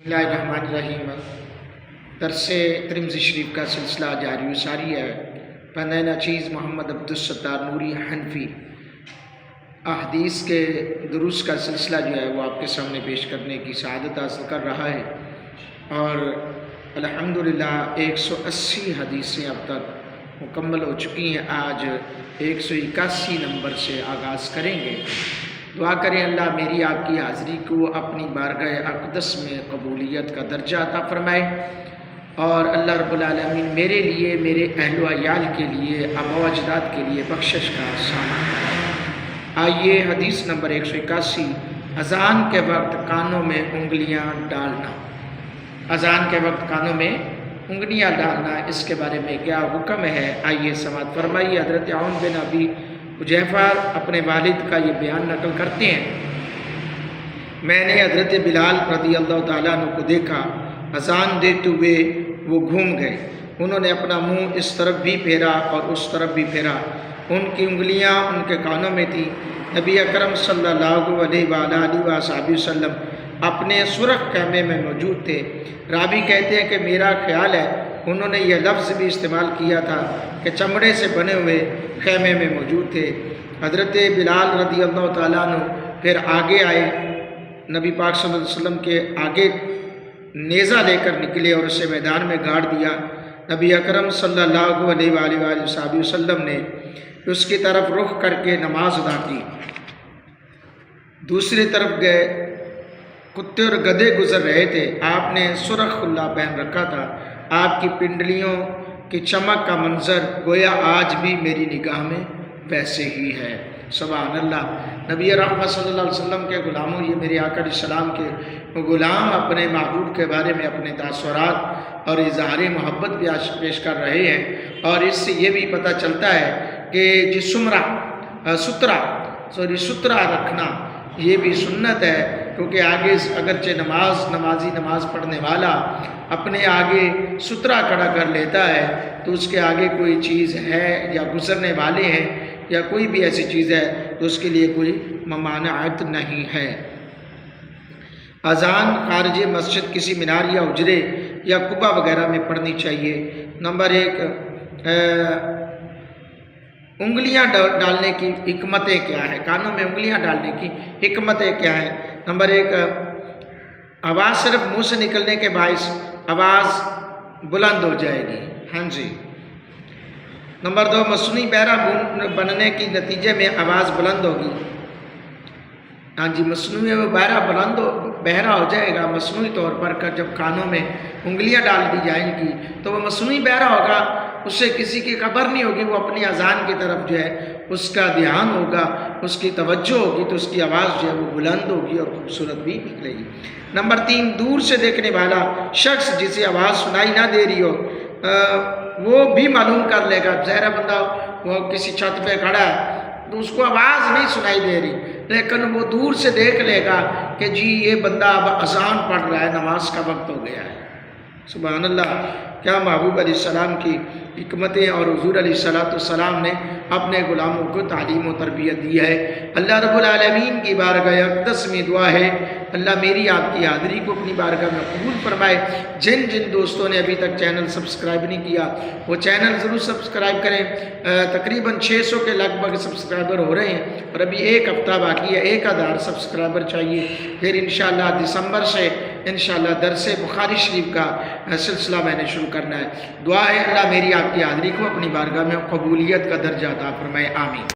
बिस्मिल्लाहिर्रहमानिर्रहीम। दरस तिरमिज़ी शरीफ का सिलसिला जारी व सारी है। पंदैन चीज़ मोहम्मद अब्दुस्सत्तार नूरी हनफी अहदीस के दुरुस का सिलसिला जो है वो आपके सामने पेश करने की सआदत हासिल कर रहा है और अल्हम्दुलिल्लाह 180 हदीसें अब तक मुकम्मल हो चुकी हैं। आज 181 नंबर से आगाज़ करेंगे। दुआ करें अल्लाह मेरी आपकी हाज़िरी को अपनी बारगाह अक़दस में कबूलियत का दर्जा अता फ़रमाए और अल्लाह रब्बुल आलमीन मेरे लिए, मेरे अहल व अयाल के लिए, आबा व अजदाद के लिए बख्शिश का सामान कराए। आइए हदीस नंबर 181, अज़ान के वक्त कानों में उंगलियां डालना। अज़ान के वक्त कानों में उंगलियां डालना, इसके बारे में क्या हुक्म है, आइए समाअत फरमाइए। हज़रत औन बिन अबी हुज़ैफ़ा अपने वालिद का ये बयान नकल करते हैं, मैंने हज़रत बिलाल रज़ी अल्लाह ताला अन्हु को देखा, अज़ान देते हुए वो घूम गए। उन्होंने अपना मुंह इस तरफ भी फेरा और उस तरफ भी फेरा। उनकी उंगलियां उनके कानों में थी। नबी अकरम सल्लल्लाहु अलैहि वसल्लम अपने सुरख ख़ैमे में मौजूद थे। रावी कहते हैं कि मेरा ख्याल है उन्होंने यह लफ्ज़ भी इस्तेमाल किया था कि चमड़े से बने हुए ख़ैमे में मौजूद थे। हज़रत बिलाल रज़ी अल्लाह ताला अन्हु फिर आगे आए, नबी पाक सल्लल्लाहु अलैहि वसल्लम के आगे नेज़ा लेकर निकले और उसे मैदान में गाड़ दिया। नबी अकरम सल्लल्लाहु अलैहि वसल्लम ने उसकी तरफ रुख करके नमाज अदा की। दूसरी तरफ गए, कुत्ते और गधे गुजर रहे थे। आपने सुरख खुल्ला पहन रखा था। आपकी पिंडलियों की चमक का मंजर गोया आज भी मेरी निगाह में वैसे ही है। सुभान अल्लाह। नबी रहमत सल्लल्लाहु अलैहि वसल्लम के ग़ुलामों, ये मेरे आका अलैहिस्सलाम के ग़ुलाम अपने महबूब के बारे में अपने तासुरात और इज़हार मोहब्बत भी पेश कर रहे हैं। और इससे ये भी पता चलता है कि सुतरा रखना ये भी सुन्नत है, क्योंकि आगे अगरचे नमाजी नमाज पढ़ने वाला अपने आगे सुतरा खड़ा कर लेता है तो उसके आगे कोई चीज़ है या गुजरने वाले हैं या कोई भी ऐसी चीज़ है तो उसके लिए कोई ममानात नहीं है। अज़ान खारिज मस्जिद किसी मीनार या उजरे या कुबा वगैरह में पढ़नी चाहिए। नंबर 1, उंगलियां डालने की हिकमतें क्या है, कानों में उंगलियां डालने की हिकमतें क्या है। नंबर 1, आवाज़ सिर्फ मुंह से निकलने के बायस आवाज़ बुलंद हो जाएगी। हाँ जी। नंबर 2, मसनूई बहरा बनने के नतीजे में आवाज़ बुलंद होगी। हाँ जी, मसनूई वो बहरा हो जाएगा मसनूई तौर पर। जब कानों में उंगलियां डाल दी जाएंगी तो वो मसनूई बहरा होगा, उससे किसी की खबर नहीं होगी। वो अपनी अज़ान की तरफ जो है उसका ध्यान होगा, उसकी तवज्जो होगी तो उसकी आवाज़ जो है वो बुलंद होगी और खूबसूरत भी निकलेगी। नंबर 3, दूर से देखने वाला शख्स जिसे आवाज़ सुनाई ना दे रही हो वो भी मालूम कर लेगा। ज़ाहिर बंदा वो किसी छत पे खड़ा है तो उसको आवाज़ नहीं सुनाई दे रही, लेकिन वो दूर से देख लेगा कि जी ये बंदा अब अज़ान पढ़ रहा है, नमाज का वक्त हो गया है। सुभान अल्लाह। क्या महबूब अलैहिस्सलाम की हिकमतें और हुज़ूर अलैहिस्सलाम ने अपने ग़ुलामों को तालीम और तरबियत दी है। अल्लाह रब्बुल आलमीन की बारगाह अक़दस में दुआ है अल्लाह मेरी आपकी हाज़िरी को अपनी बारगाह में कबूल फरमाए। जिन जिन दोस्तों ने अभी तक चैनल सब्सक्राइब नहीं किया वो चैनल ज़रूर सब्सक्राइब करें। तकरीबन 600 के लगभग सब्सक्राइबर हो रहे हैं और अभी एक हफ़्ता बाकी है, 1000 सब्सक्राइबर चाहिए। फिर इंशाअल्लाह दिसंबर से इंशाअल्लाह दरस बुखारी शरीफ का सिलसिला मैंने शुरू करना है। दुआ है अल्लाह मेरी आपकी हाज़िरी को अपनी बारगाह में कबूलियत का दर्जा अता फरमाए। आमीन।